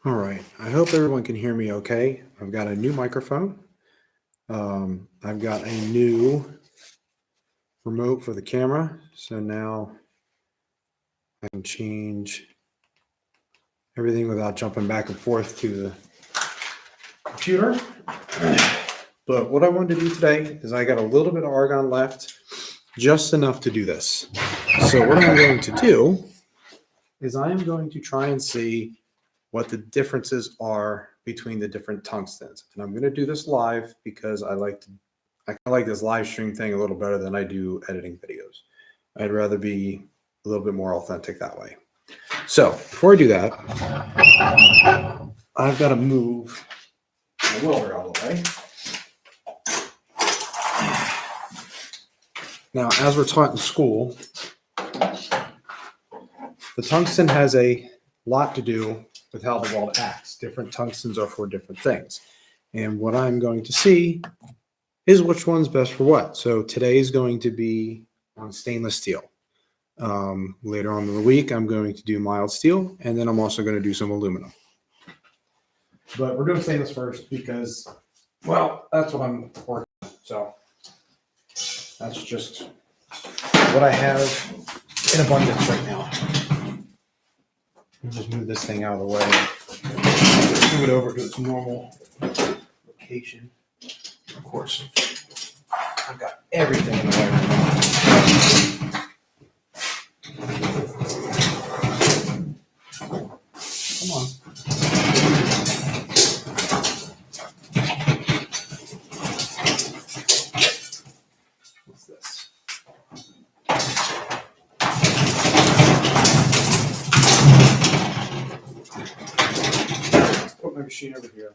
All right. I hope everyone can hear me okay. I've got a new microphone. I've got a new remote for the camera. So now I can change everything without jumping back and forth to the computer. But what I wanted to do today is I got a little bit of argon left, just enough to do this. So what I'm going to do is I am going to try and see what the differences are between the different tungstens. And I'm going to do this live because I like this live stream thing a little better than I do editing videos. I'd rather be a little bit more authentic that way. So before I do that, I've got to move my welder out of the way. Now, as we're taught in school, the tungsten has a lot to do with how the weld acts. Different tungstens are for different things. And what I'm going to see is which one's best for what. So today is going to be on stainless steel. Later on in the week, I'm going to do mild steel, and then I'm also going to do some aluminum. But we're doing stainless first because, well, that's what I'm working on. So that's just what I have in abundance right now. I'll just move this thing out of the way. Move it over to its normal location. Of course, I've got everything in the way right now. Come on. What's this? Put my machine over here.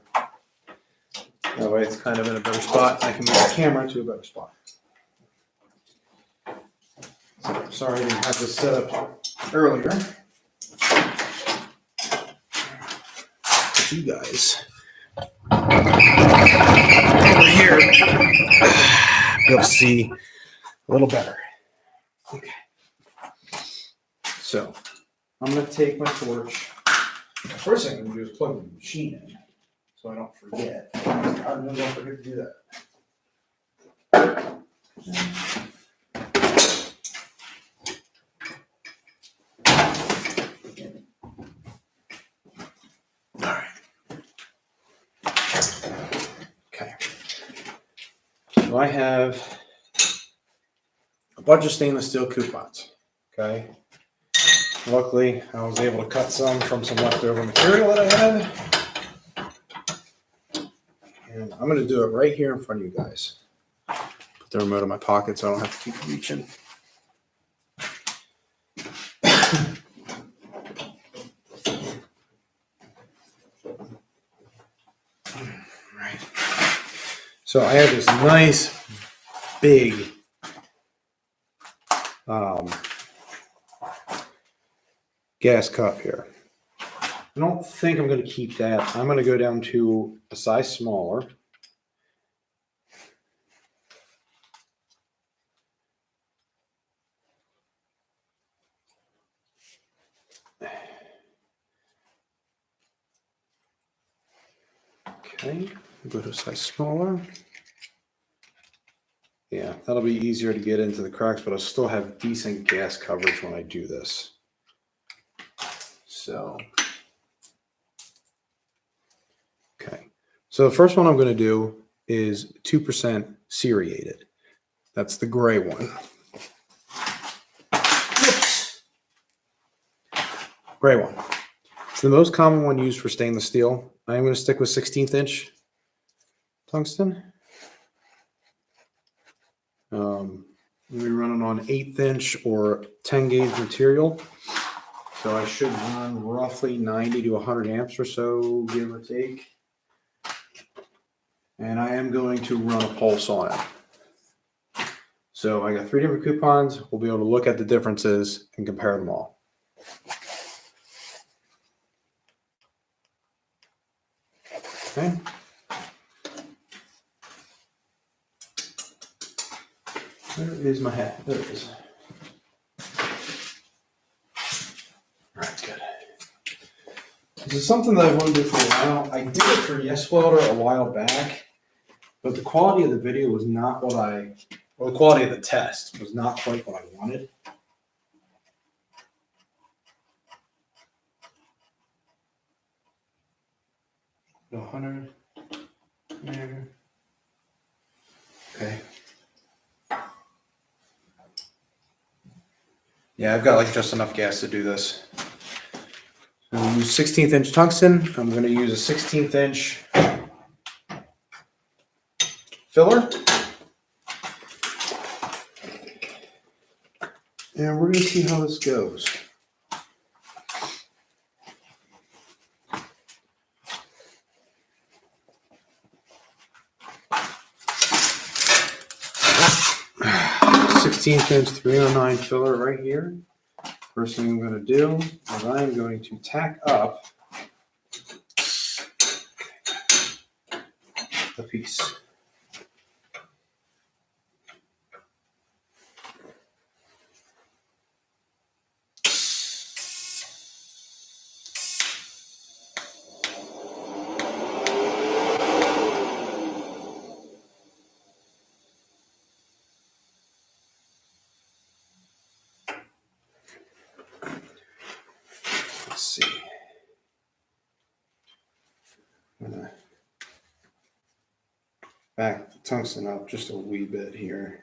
That way it's kind of in a better spot. I can move the camera to a better spot. So, sorry I didn't have this set up earlier. But you guys over here be able to see a little better. Okay. So I'm going to take my torch. The first thing I'm going to do is plug the machine in so I don't forget. I don't forget to do that. All right. Okay. So I have a bunch of stainless steel coupons. Okay. Luckily, I was able to cut some from some leftover material that I had. And I'm going to do it right here in front of you guys. Put the remote in my pocket so I don't have to keep reaching. Right. So I have this nice big gas cup here. I don't think I'm going to keep that. I'm going to go down to a size smaller. Okay, go to a size smaller. Yeah, that'll be easier to get into the cracks, but I'll still have decent gas coverage when I do this. So, okay. So the first one I'm going to do is 2% seriated. That's the gray one. Oops. Gray one. It's the most common one used for stainless steel. I'm going to stick with 16th inch tungsten. We're running on 1/8 inch or 10 gauge material. So I should run roughly 90 to 100 amps or so, give or take. And I am going to run a pulse on it. So I got 3 different coupons. We'll be able to look at the differences and compare them all. Okay. Where is my hat? There it is. All right, good. This is something that I've wanted to do for a while. I did it for Yes Welder a while back, but the quality of the video was not what or the quality of the test was not quite what I wanted. The 100. Okay. Yeah, I've got like just enough gas to do this. So I'll use 16th inch tungsten. I'm going to use a 16th inch filler. And we're going to see how this goes. Sixteenth inch 309 filler right here. First thing I'm going to do is I'm going to tack up the piece. Let's see. I'm going to back the tungsten up just a wee bit here.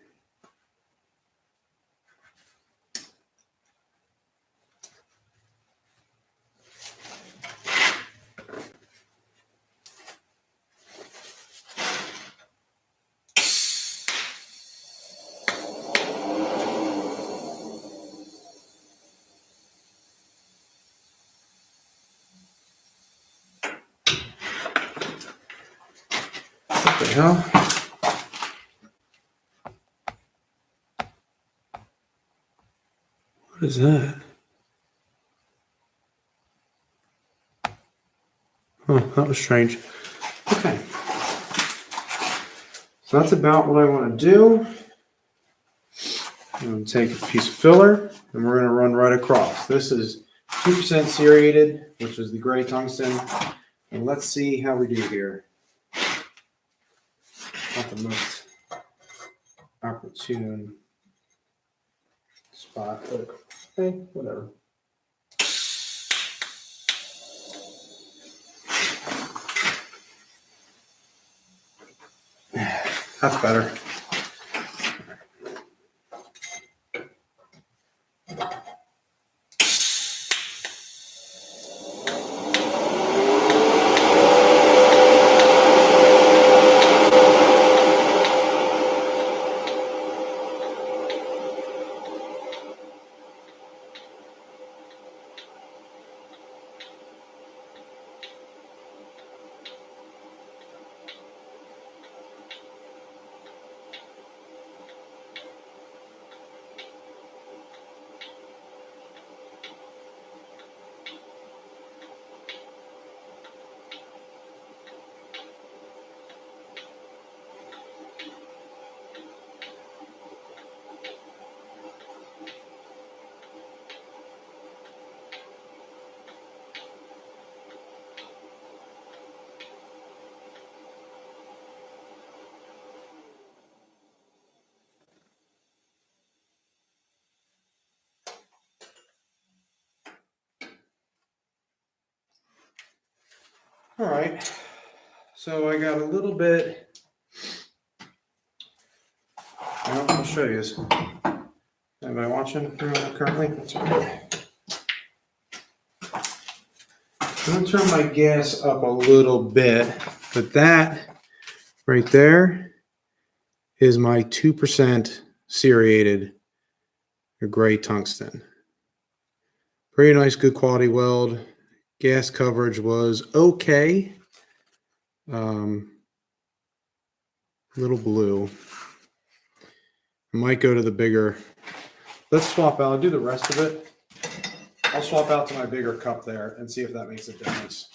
What the hell? What is that? Oh, that was strange. Okay. So that's about what I want to do. I'm going to take a piece of filler and we're going to run right across. This is 2% serrated, which is the gray tungsten. And let's see how we do here. Not the most opportune spot, but hey, whatever. That's better. All right, so I got a little bit, I'll show you this. Anybody watching currently? That's all right. I'm going to turn my gas up a little bit, but that right there is my 2% serrated gray tungsten. Pretty nice, good quality weld. Gas coverage was okay. Little blue. I might go to the bigger. Let's swap out. I'll do the rest of it. I'll swap out to my bigger cup there and see if that makes a difference.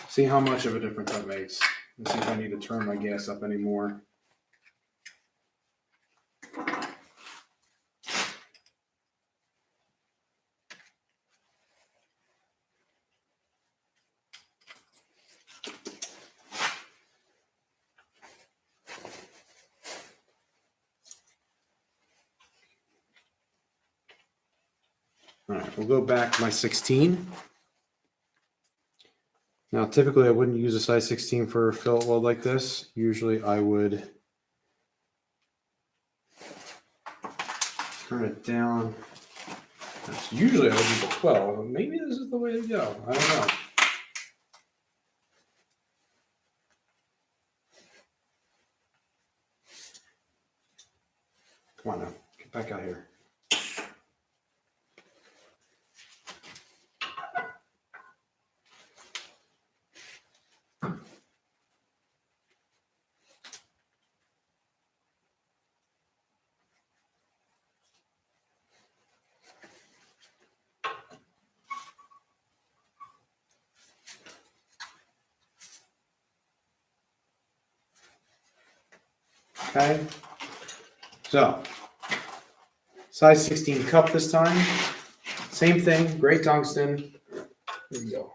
See how much of a difference that makes. And see if I need to turn my gas up anymore. All right, we'll go back to my 16. Now, typically I wouldn't use a size 16 for a fillet weld like this. Usually I would turn it down. Usually I would use a 12, but maybe this is the way to go. I don't know. Come on now, get back out here. Okay, so size 16 cup this time. Same thing, great tungsten. Here we go.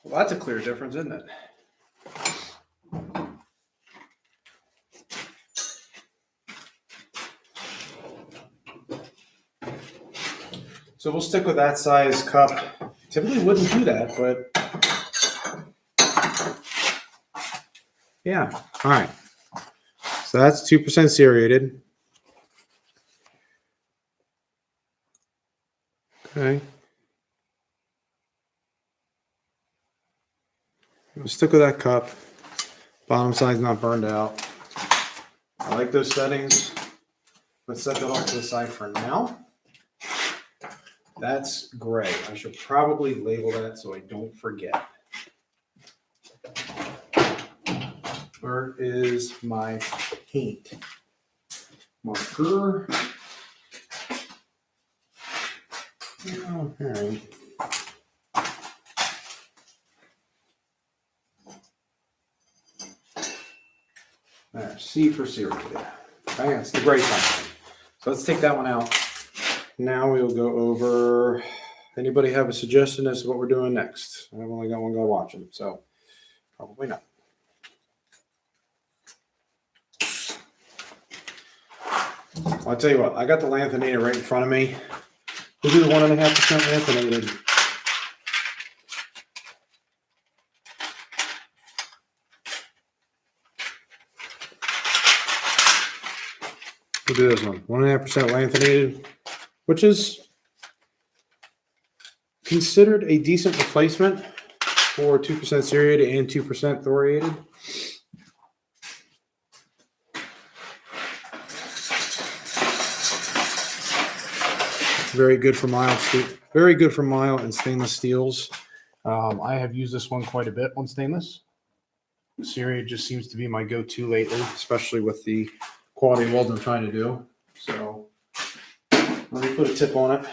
Well, that's a clear difference, isn't it? So we'll stick with that size cup. Typically wouldn't do that, but yeah. All right. So that's 2% serrated. Okay. We'll stick with that cup. Bottom side's not burned out. I like those settings. Let's set that off to the side for now. That's gray. I should probably label that so I don't forget. Where is my paint marker? Oh, all right. There, C for serrated. Okay, that's the gray side. So let's take that one out. Now we'll go over. Anybody have a suggestion as to what we're doing next? I've only got one guy watching, so probably not. I'll tell you what, I got the lanthanator right in front of me. We'll do the 1.5% lanthanated. We'll do this one, 1.5% lanthanated, which is considered a decent replacement for 2% serrated and 2% thoriated. Very good for mild and stainless steels. I have used this one quite a bit on stainless. Serrated just seems to be my go-to lately, especially with the quality weld I'm trying to do. So let me put a tip on it.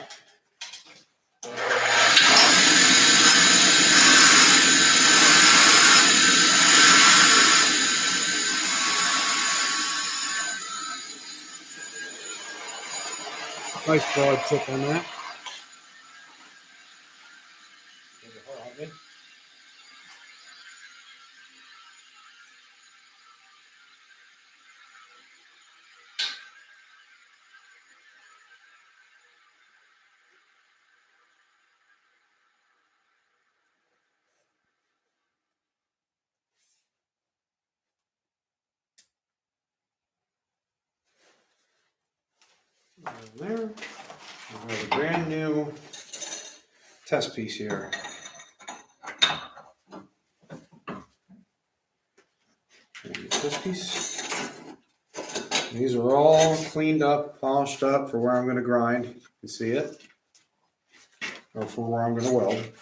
Nice broad tip on that. There. I have a brand new test piece here. this piece. These are all cleaned up, polished up for where I'm going to grind. You can see it. Or for where I'm going to weld.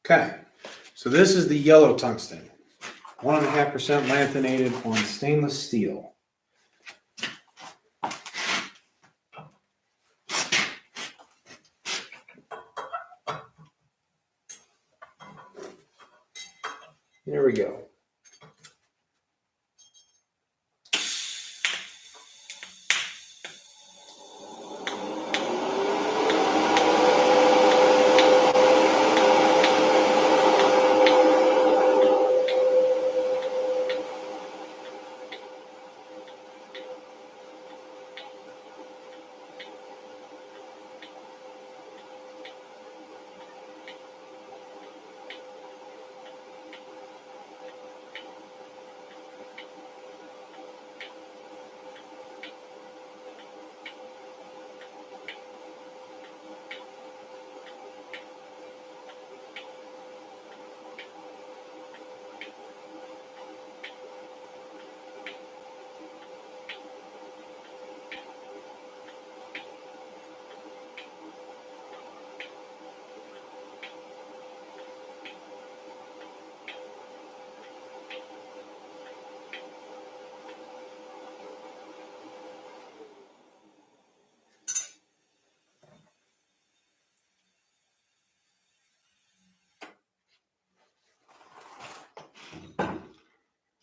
Okay, so this is the yellow tungsten, 1.5% lanthanated on stainless steel. There we go.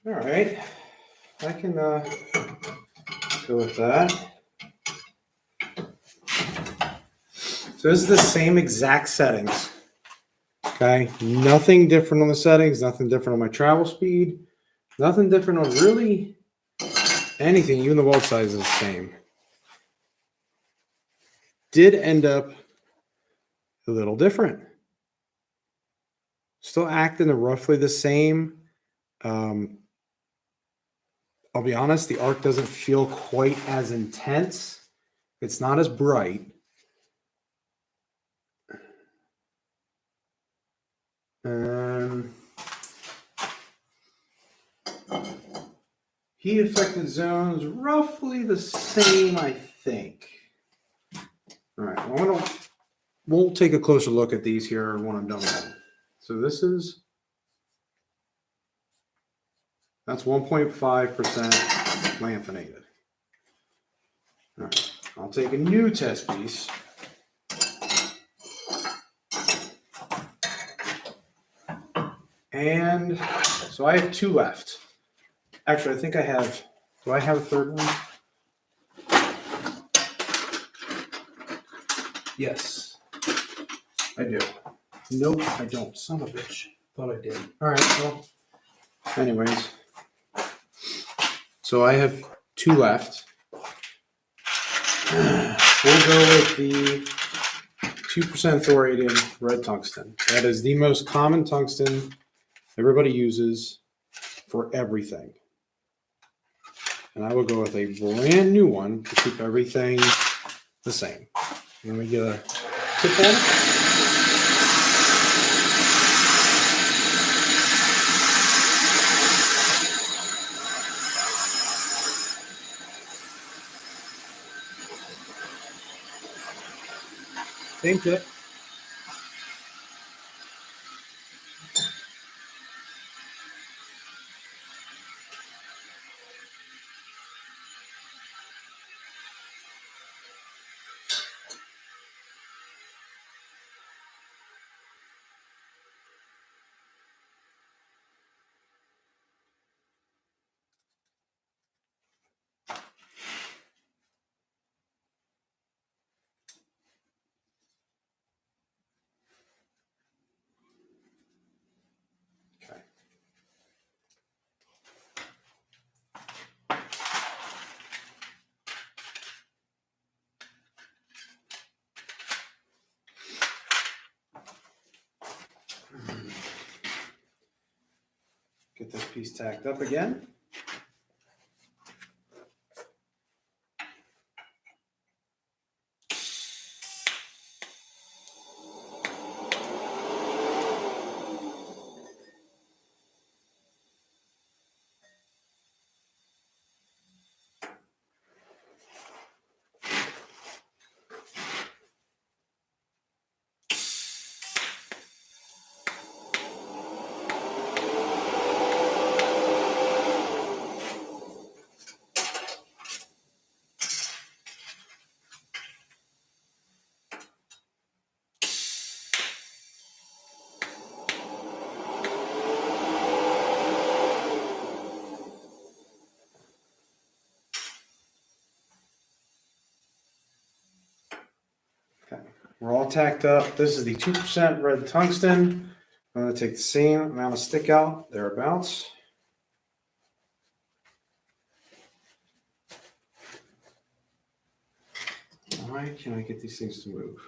All right, I can go with that. So this is the same exact settings. Okay, nothing different on the settings, nothing different on my travel speed, nothing different on really anything. Even the weld size is the same. Did end up a little different. Still acting roughly the same. I'll be honest, the arc doesn't feel quite as intense. It's not as bright. Heat affected zones, roughly the same, I think. All right, well, we'll take a closer look at these here when I'm done with them. So that's 1.5% lanthanated. All right, I'll take a new test piece. And so I have 2 left. Actually, I think I have, do I have a third one? Yes, I do. Nope, I don't. Son of a bitch. Thought I did. All right, well, anyways. So I have 2 left. We'll go with the 2% thoriated red tungsten. That is the most common tungsten everybody uses for everything. And I will go with a brand new one to keep everything the same. Let me get a tip on it. Same tip. Get this piece tacked up again. Okay, we're all tacked up. This is the 2% red tungsten. I'm going to take the same amount of stick out, thereabouts. Why can't I get these things to move?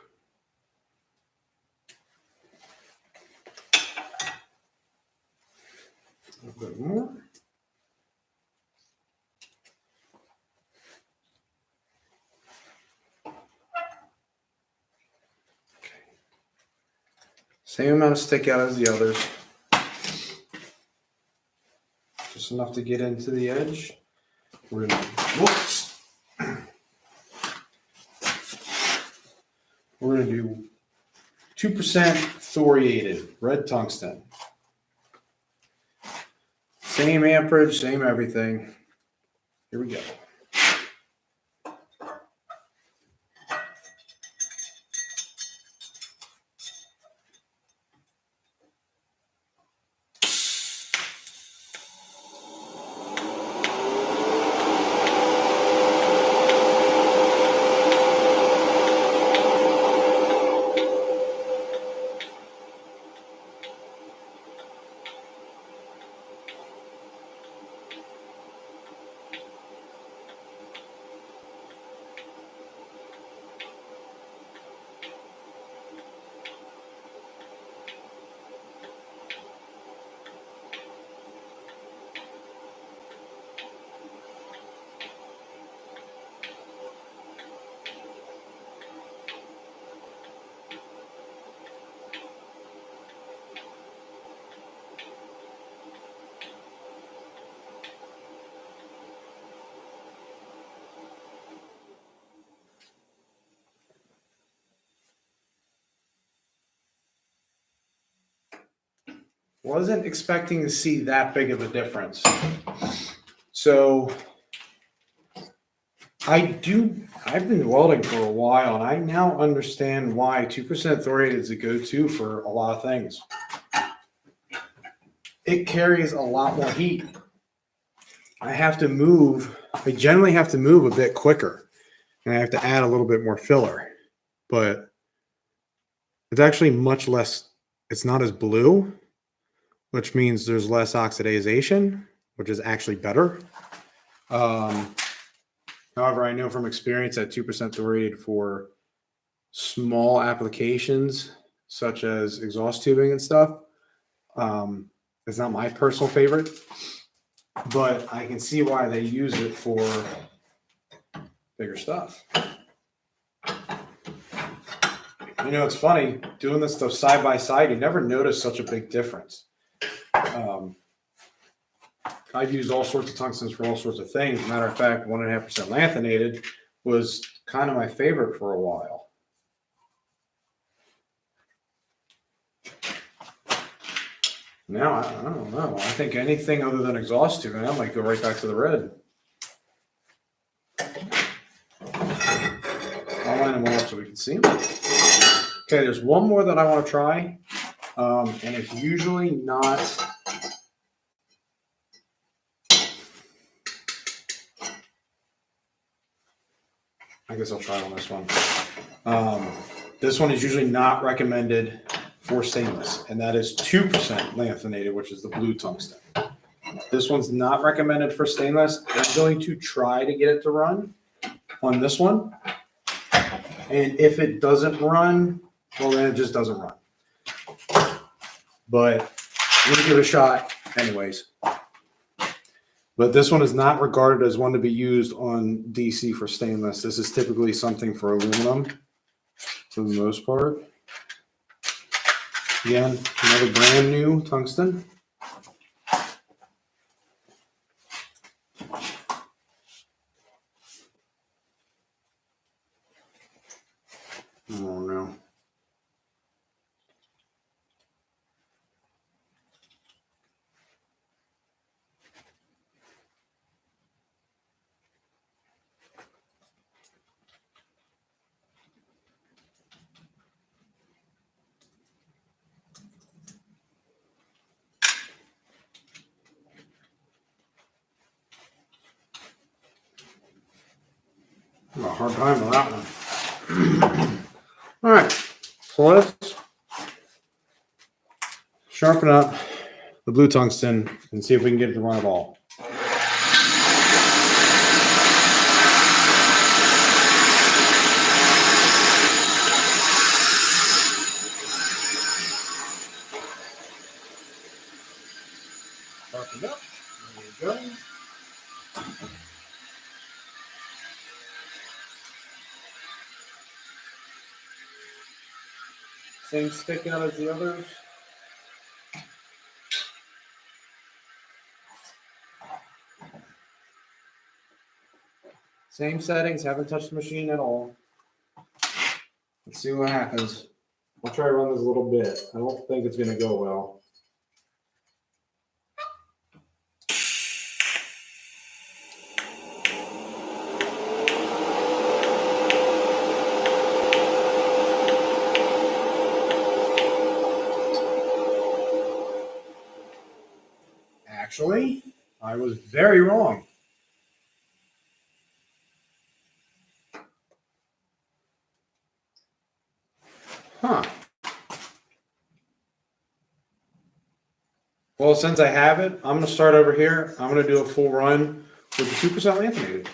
A little bit more. Same amount of stick out as the others. Just enough to get into the edge. We're gonna, whoops. We're gonna do 2% thoriated red tungsten. Same amperage, same everything. Here we go. Wasn't expecting to see that big of a difference. So I've been welding for a while, and I now understand why 2% thoriated is a go-to for a lot of things. It carries a lot more heat. I generally have to move a bit quicker, and I have to add a little bit more filler, but it's actually much less, it's not as blue, which means there's less oxidization, which is actually better. However, I know from experience that 2% thoriated for small applications, such as exhaust tubing and stuff, is not my personal favorite, but I can see why they use it for bigger stuff. You know, it's funny, doing this stuff side by side, you never notice such a big difference. I've used all sorts of tungstens for all sorts of things. Matter of fact, 1.5% lanthanated was kind of my favorite for a while. Now, I don't know. I think anything other than exhaust tubing, I might go right back to the red. I'll line them all up so we can see them. Okay, there's one more that I want to try, and it's usually not... I guess I'll try on this one. This one is usually not recommended for stainless, and that is 2% lanthanated, which is the blue tungsten. This one's not recommended for stainless. I'm going to try to get it to run on this one. And if it doesn't run, well, then it just doesn't run. But I'm going to give it a shot. anyways. But this one is not regarded as one to be used on DC for stainless. This is typically something for aluminum for the most part. Again, another brand new tungsten. Oh no. I have a hard time with that one. All right, so let's sharpen up the blue tungsten and see if we can get it to run at all. Sharpened up. There we go. Same stick out as the others. Same settings, haven't touched the machine at all. Let's see what happens. I'll try to run this a little bit. I don't think it's going to go well. Actually, I was very wrong. Huh. Well, since I have it, I'm going to start over here. I'm going to do a full run with the 2% lanthanated.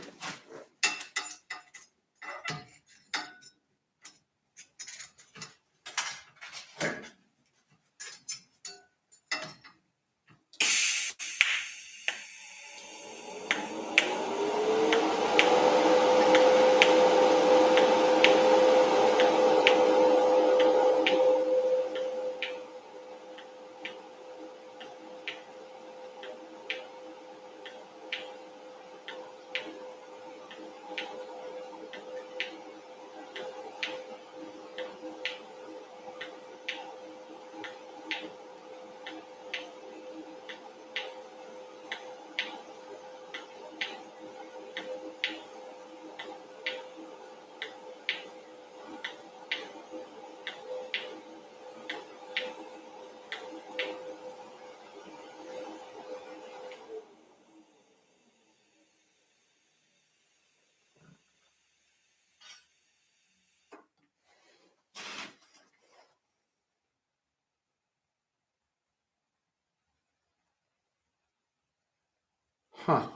Huh.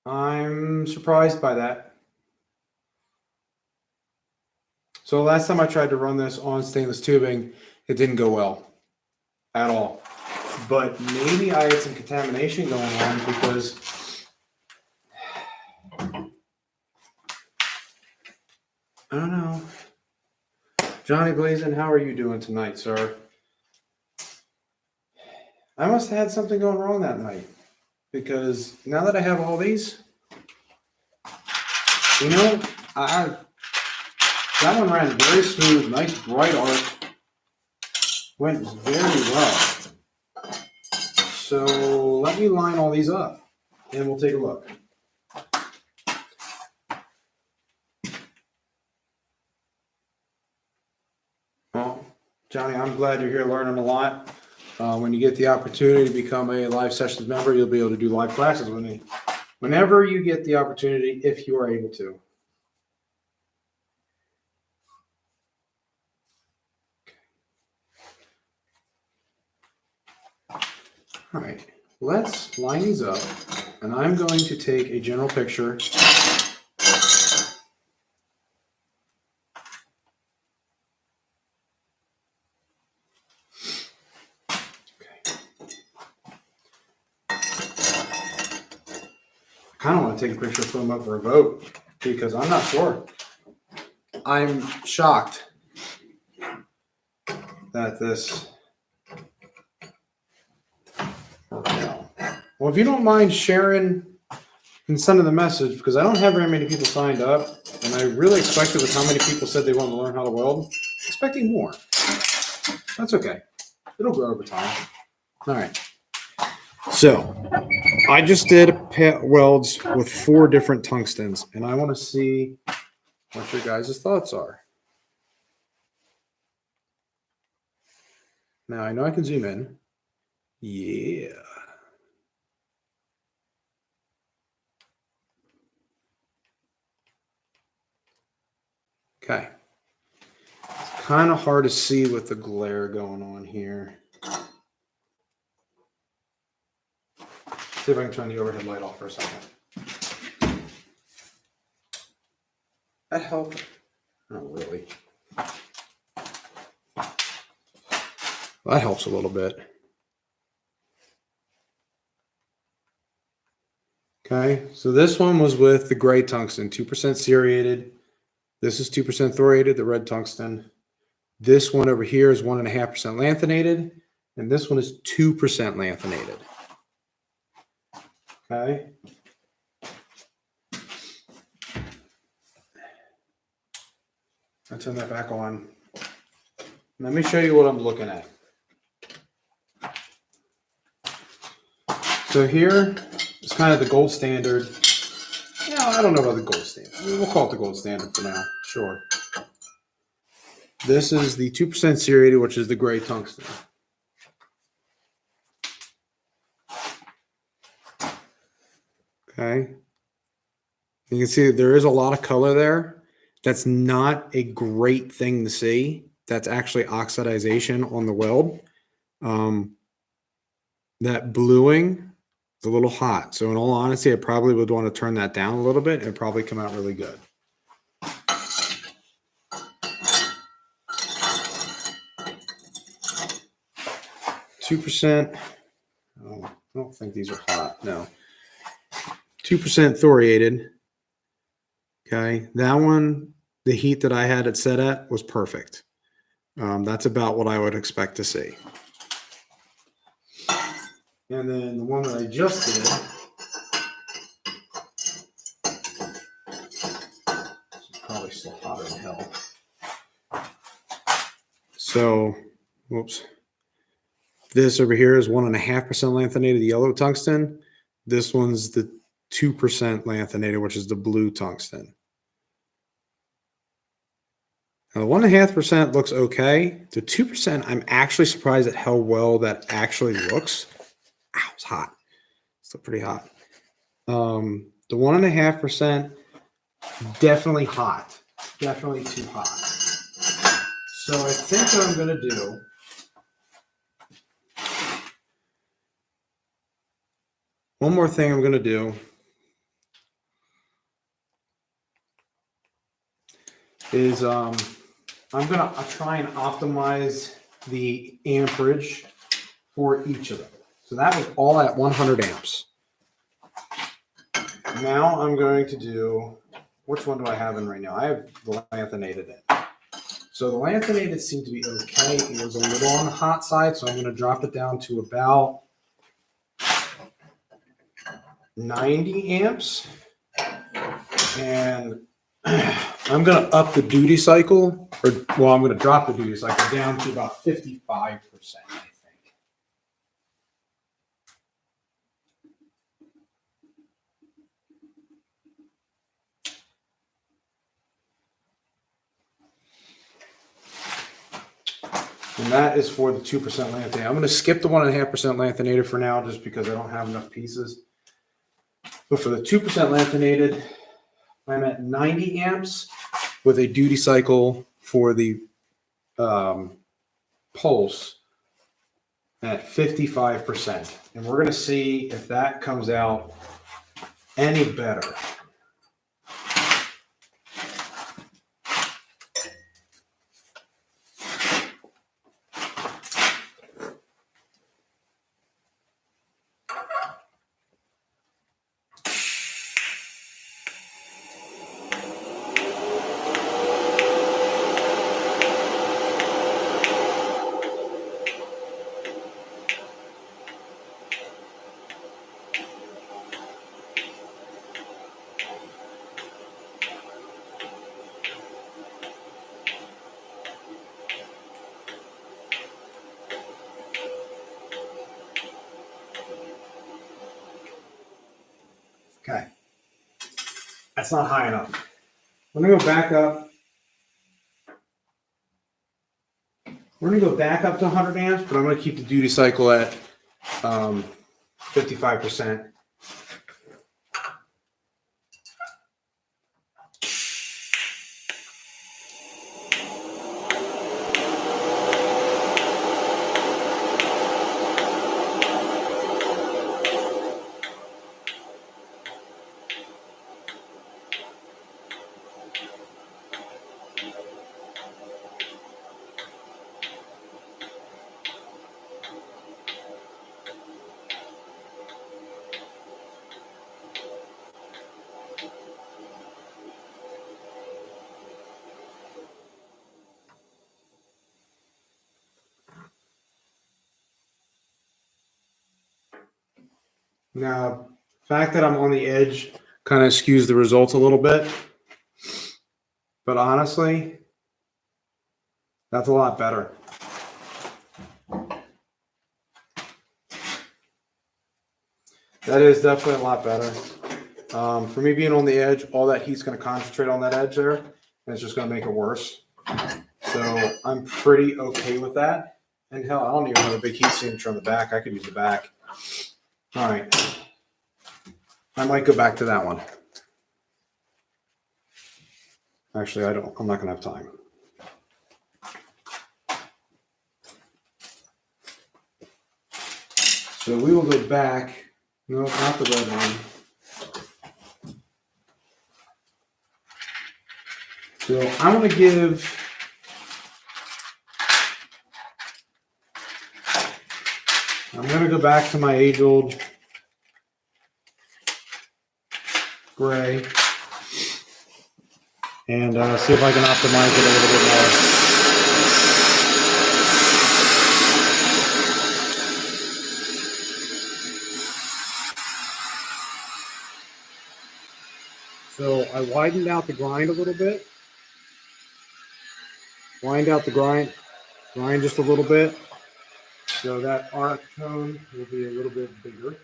I'm surprised by that. So last time I tried to run this on stainless tubing, it didn't go well at all. But maybe I had some contamination going on because I don't know. Johnny Blazin, how are you doing tonight, sir? I must have had something going wrong that night because now that I have all these, you know, that one ran very smooth, nice bright arc, went very well. So let me line all these up and we'll take a look. Well, Johnny, I'm glad you're here learning a lot. When you get the opportunity to become a live sessions member, you'll be able to do live classes with me whenever you get the opportunity, if you are able to. All right, let's line these up, and I'm going to take a general picture. kind of want to take a picture, put them up for a vote, because I'm not sure. I'm shocked that this worked out. Well, if you don't mind sharing and sending the message, because I don't have very many people signed up, and I really expected with how many people said they wanted to learn how to weld, expecting more. That's okay. It'll grow over time. All right. So I just did welds with 4 different tungstens, and I want to see what your guys' thoughts are. Now, I know I can zoom in. Yeah. Okay. It's kind of hard to see with the glare going on here. See if I can turn the overhead light off for a second. That helped. Not really. Well, that helps a little bit. Okay, so this one was with the gray tungsten, 2% serrated. This is 2% thoriated, the red tungsten. This one over here is 1.5% lanthanated, and this one is 2% lanthanated. Okay. I'll turn that back on. Let me show you what I'm looking at. So here is kind of the gold standard. Yeah, I don't know about the gold standard. We'll call it the gold standard for now. Sure. This is the 2% serrated, which is the gray tungsten. Okay. You can see there is a lot of color there. That's not a great thing to see. That's actually oxidization on the weld. That bluing is a little hot. So in all honesty, I probably would want to turn that down a little bit and probably come out really good. 2%. Oh, I don't think these are hot. No. 2% thoriated. Okay. That one, the heat that I had it set at was perfect. That's about what I would expect to see. And then the one that I just did, this is probably still hotter than hell. So, whoops. This over here is 1.5% lanthanated yellow tungsten. This one's the 2% lanthanated, which is the blue tungsten. Now, the 1.5% looks okay. The 2%, I'm actually surprised at how well that actually looks. Ow, it's hot. Still pretty hot. The 1.5%, definitely hot. Definitely too hot. So I think what I'm going to do, one more thing I'm going to do is I'm going to try and optimize the amperage for each of them. So that was all at 100 amps. Now I'm going to do, which one do I have in right now? I have the lanthanated in. So the lanthanated seemed to be okay. It was a little on the hot side, so I'm going to drop it down to about 90 amps. And I'm going to up the duty cycle, I'm going to drop the duty cycle down to about 55%, I think. And that is for the 2% lanthanated. I'm going to skip the 1.5% lanthanated for now just because I don't have enough pieces. But for the 2% lanthanated, I'm at 90 amps with a duty cycle for the pulse at 55%. And we're going to see if that comes out any better. Okay. That's not high enough. I'm going to go back up. We're going to go back up to 100 amps, but I'm going to keep the duty cycle at 55%. Now, the fact that I'm on the edge kind of skews the results a little bit. But honestly, that's a lot better. That is definitely a lot better. For me being on the edge, all that heat's going to concentrate on that edge there, and it's just going to make it worse. So I'm pretty okay with that. And hell, I don't even have a big heat signature on the back. I could use the back. All right. I might go back to that one. Actually, I'm not going to have time. So we will go back. No, not the red one. So I want to give. I'm going to go back to my age-old gray and see if I can optimize it a little bit more. So I widened out the grind a little bit. Wind out the grind just a little bit. So that arc tone will be a little bit bigger.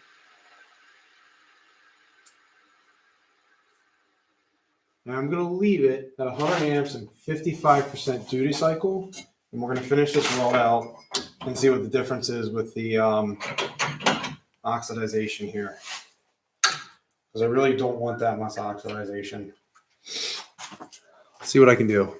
Now I'm going to leave it at 100 amps and 55% duty cycle. And we're going to finish this roll out and see what the difference is with the oxidization here. Because I really don't want that much oxidization. Let's see what I can do.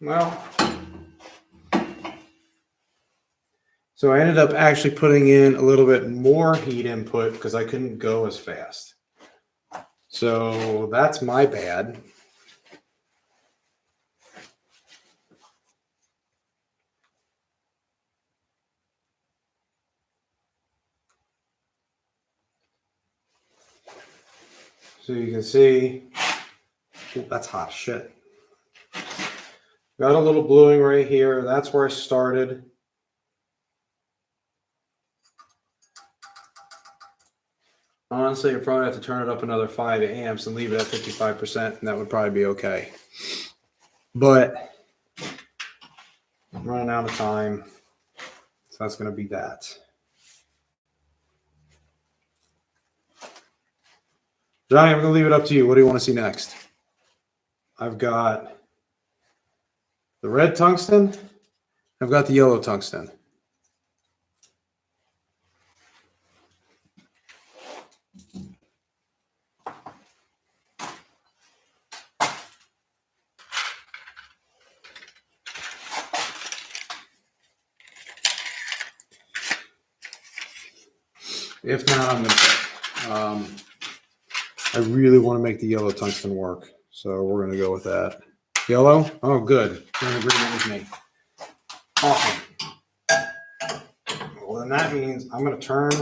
Well, so I ended up actually putting in a little bit more heat input because I couldn't go as fast. So that's my bad. So you can see, oh, that's hot shit. Got a little bluing right here. That's where I started. Honestly, I'd probably have to turn it up another 5 amps and leave it at 55%, and that would probably be okay. But I'm running out of time, so that's going to be that. Johnny, I'm going to leave it up to you. What do you want to see next? I've got the red tungsten. I've got the yellow tungsten. If not, I'm going to pick. I really want to make the yellow tungsten work, so we're going to go with that. Yellow? Oh, good. You're in agreement with me. Awesome. Well, then that means I'm going to turn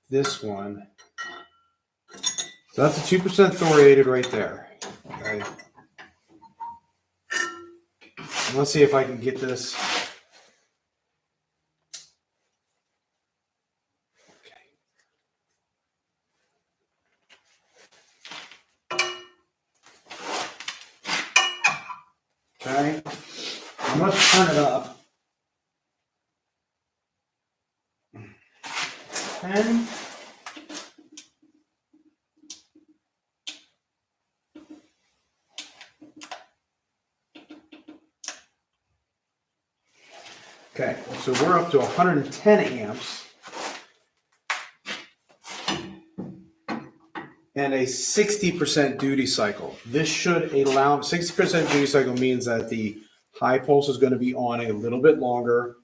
this one. So that's a 2% thoriated right there. Okay. And let's see if I can get this. Okay. I'm going to turn it up. 10. Okay, so we're up to 110 amps and a 60% duty cycle. This should allow, 60% duty cycle means that the high pulse is going to be on a little bit longer.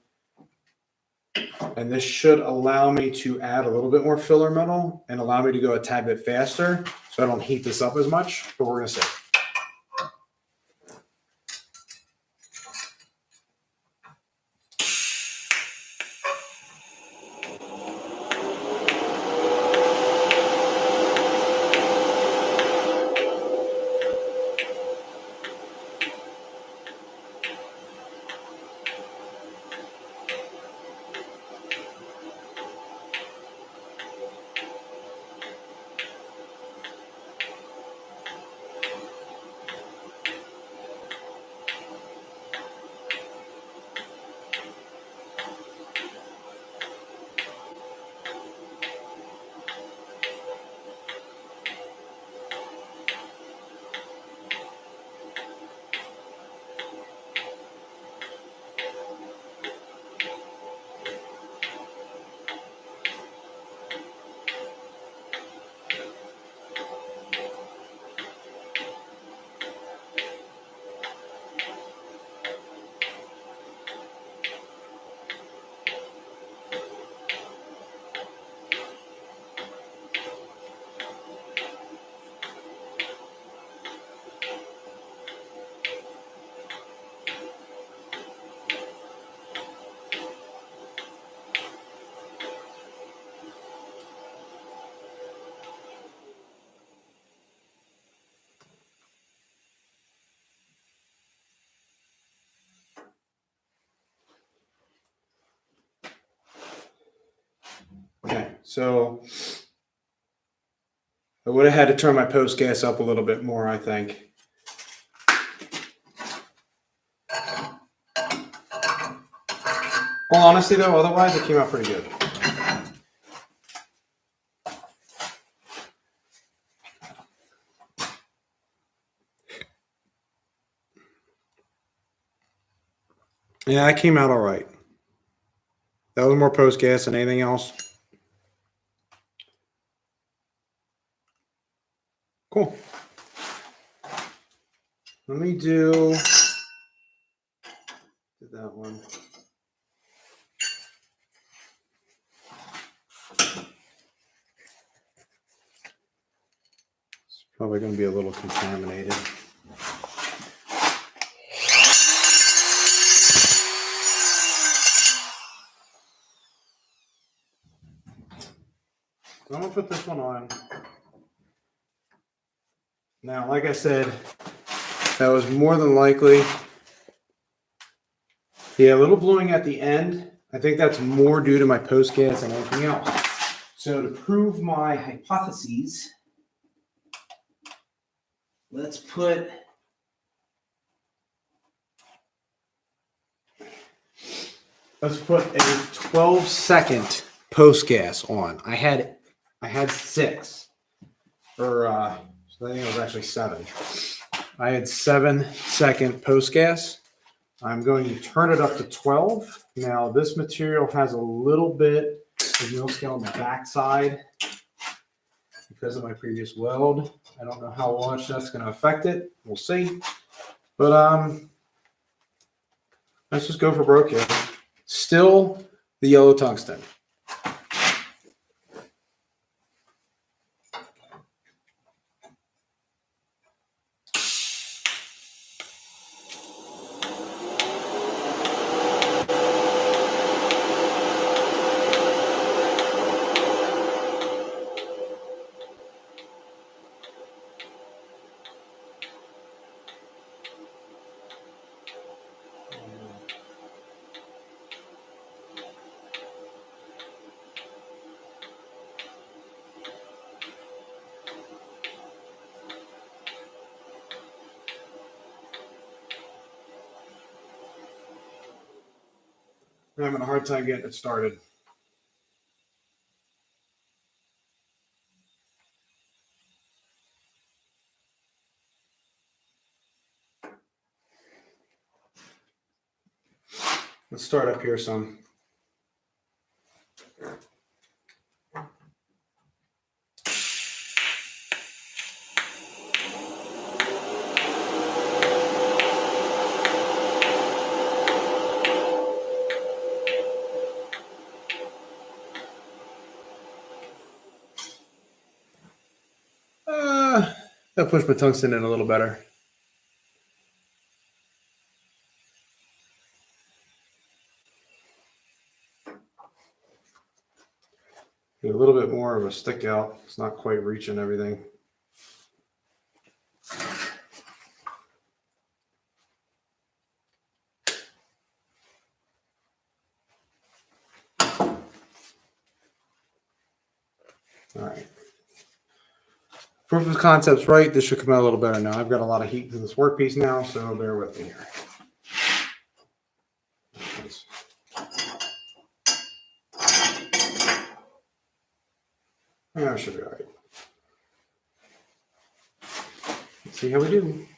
And this should allow me to add a little bit more filler metal and allow me to go a tad bit faster so I don't heat this up as much, but we're going to see. Okay, so I would have had to turn my post gas up a little bit more, I think. Well, honestly, though, otherwise it came out pretty good. Yeah, it came out all right. That was more post gas than anything else. Cool. Let me do that one. It's probably going to be a little contaminated. So I'm going to put this one on. Now, like I said, that was more than likely. Yeah, a little blowing at the end. I think that's more due to my post gas than anything else. So to prove my hypotheses, let's put a 12-second post gas on. I had 6, or so I think it was actually 7. I had 7-second post gas. I'm going to turn it up to 12. Now this material has a little bit of mill scale on the backside because of my previous weld. I don't know how much that's going to affect it. We'll see. But let's just go for broke here. Still the yellow tungsten. I'm having a hard time getting it started. Let's start up here some. That pushed my tungsten in a little better. Get a little bit more of a stick out. It's not quite reaching everything. All right. Proof of concept's right. This should come out a little better now. I've got a lot of heat to this workpiece now, so bear with me here. Yeah, should be all right. Let's see how we do.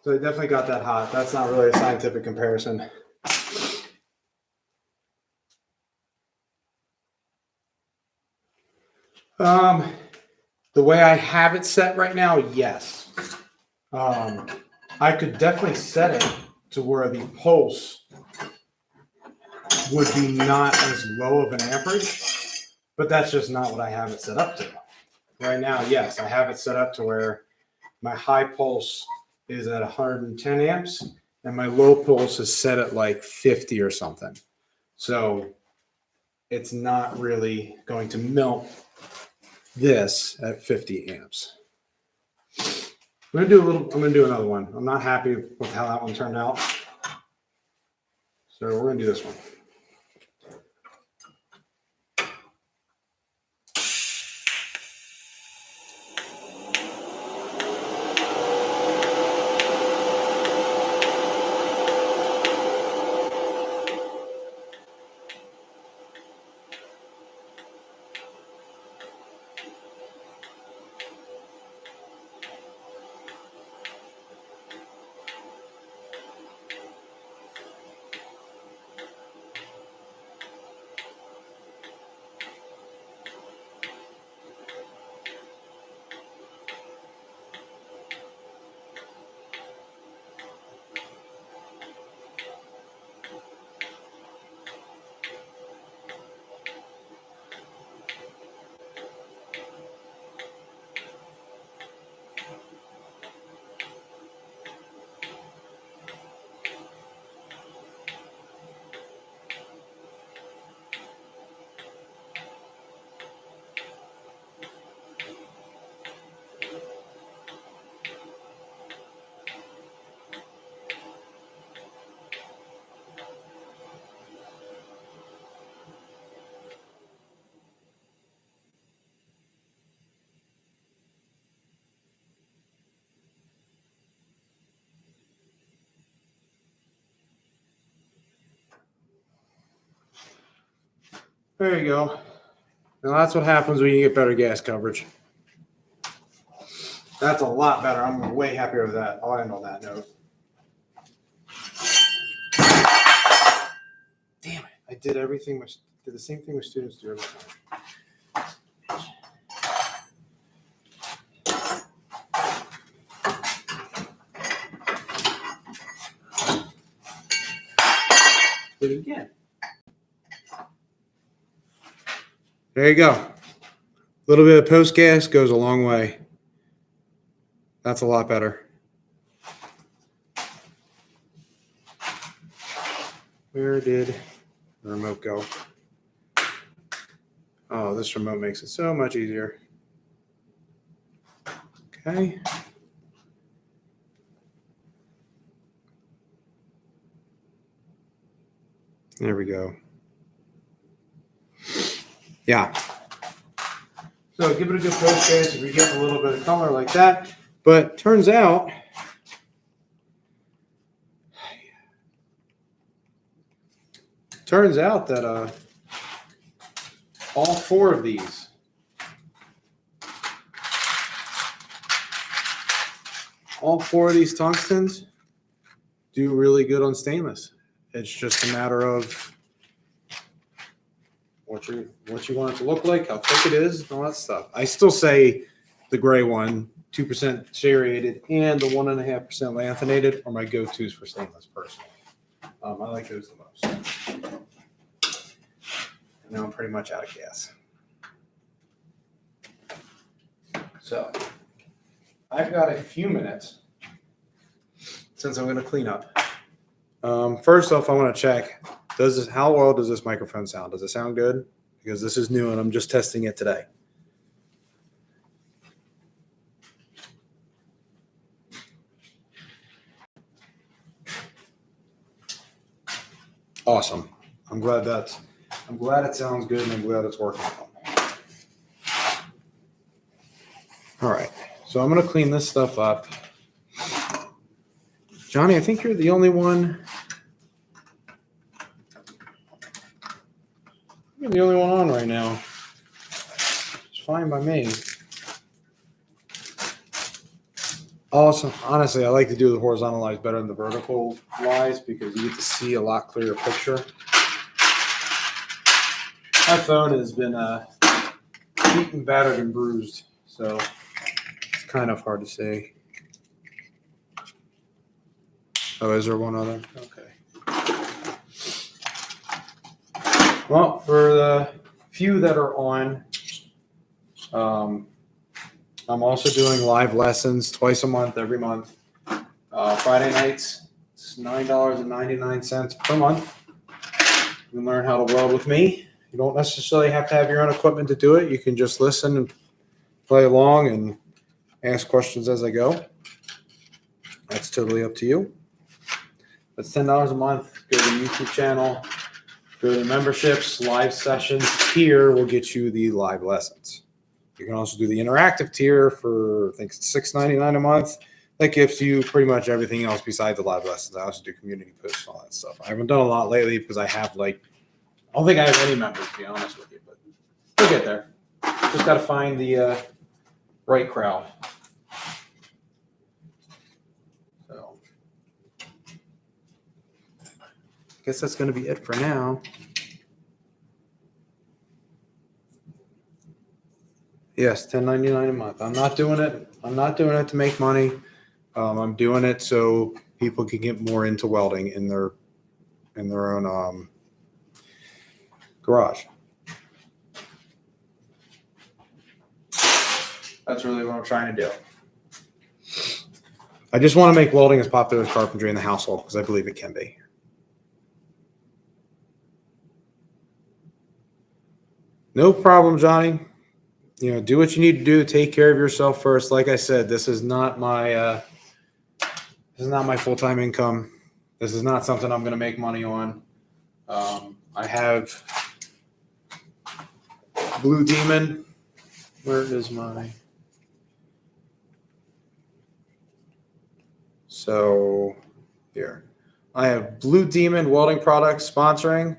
So they definitely got that hot. That's not really a scientific comparison. The way I have it set right now, yes. I could definitely set it to where the pulse would be not as low of an amperage, but that's just not what I have it set up to. Right now, yes, I have it set up to where my high pulse is at 110 amps and my low pulse is set at like 50 or something. So it's not really going to melt this at 50 amps. I'm gonna do another one. I'm not happy with how that one turned out. So we're gonna do this one. There you go. Now that's what happens when you get better gas coverage. That's a lot better. I'm way happier with that. I'll end on that note. Damn it. I did the same thing with students do every time. Do it again. There you go. A little bit of post gas goes a long way. That's a lot better. Where did the remote go? Oh, this remote makes it so much easier. Okay. There we go. Yeah. So give it a good post gas if you're getting a little bit of color like that. But turns out that all four of these tungstens do really good on stainless. It's just a matter of what you want it to look like, how thick it is, and all that stuff. I still say the gray one, 2% serrated, and the 1.5% lanthanated are my go-tos for stainless personally. I like those the most. And now I'm pretty much out of gas. So I've got a few minutes since I'm going to clean up. First off, I want to check, how well does this microphone sound? Does it sound good? Because this is new and I'm just testing it today. Awesome. I'm glad it sounds good and I'm glad it's working. All right. So I'm going to clean this stuff up. Johnny, I think you're the only one. You're the only one on right now. It's fine by me. Awesome. Honestly, I like to do the horizontal lies better than the vertical lies because you get to see a lot clearer picture. My phone has been beaten, battered, and bruised, so it's kind of hard to see. Oh, is there one other? Okay. Well, for the few that are on, I'm also doing live lessons twice a month, every month. Friday nights, it's $9.99 per month. You can learn how to weld with me. You don't necessarily have to have your own equipment to do it. You can just listen and play along and ask questions as I go. That's totally up to you. That's $10 a month. Go to the YouTube channel, go to memberships, live sessions. Tier will get you the live lessons. You can also do the interactive tier for, I think it's $6.99 a month. That gives you pretty much everything else besides the live lessons. I also do community posts and all that stuff. I haven't done a lot lately because I have I don't think I have any members, to be honest with you, but we'll get there. Just got to find the right crowd. So, I guess that's going to be it for now. Yes, $10.99 a month. I'm not doing it. I'm not doing it to make money. I'm doing it so people can get more into welding in their own garage. That's really what I'm trying to do. I just want to make welding as popular as carpentry in the household because I believe it can be. No problem, Johnny. Do what you need to do. Take care of yourself first. Like I said, this is not my full-time income. This is not something I'm going to make money on. I have Blue Demon. Where is my? So here, I have Blue Demon Welding Products sponsoring,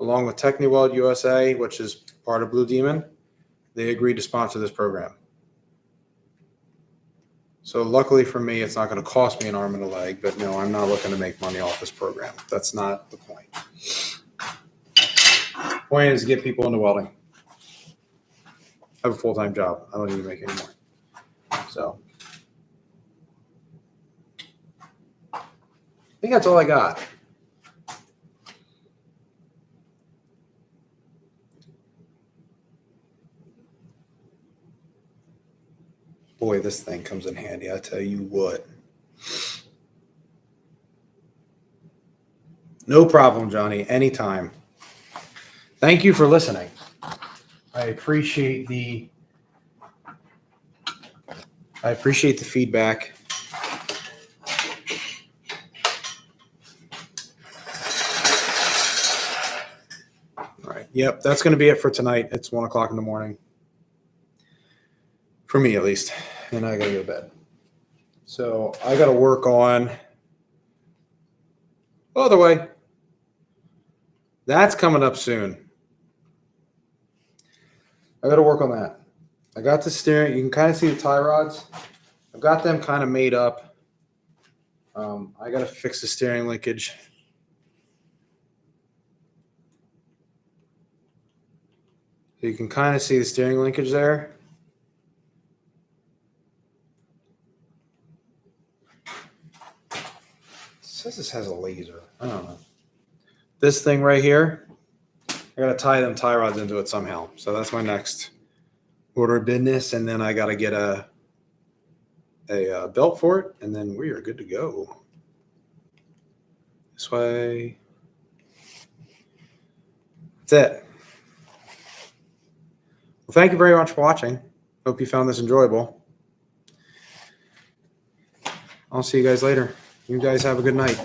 along with TechniWeld USA, which is part of Blue Demon. They agreed to sponsor this program. So luckily for me, it's not going to cost me an arm and a leg, but no, I'm not looking to make money off this program. That's not the point. The point is to get people into welding. I have a full-time job. I don't need to make any more. So I think that's all I got. Boy, this thing comes in handy, I tell you what. No problem, Johnny. Anytime. Thank you for listening. I appreciate the feedback. All right. Yep, that's going to be it for tonight. It's 1 o'clock in the morning. For me, at least. And I got to go to bed. So I got to work on. Oh, the way. That's coming up soon. I got to work on that. I got the steering. You can kind of see the tie rods. I've got them kind of made up. I got to fix the steering linkage. So you can kind of see the steering linkage there. It says this has a laser. I don't know. This thing right here, I got to tie them tie rods into it somehow. So that's my next order of business. And then I got to get a belt for it. And then we are good to go. This way. That's it. Well, thank you very much for watching. Hope you found this enjoyable. I'll see you guys later. You guys have a good night.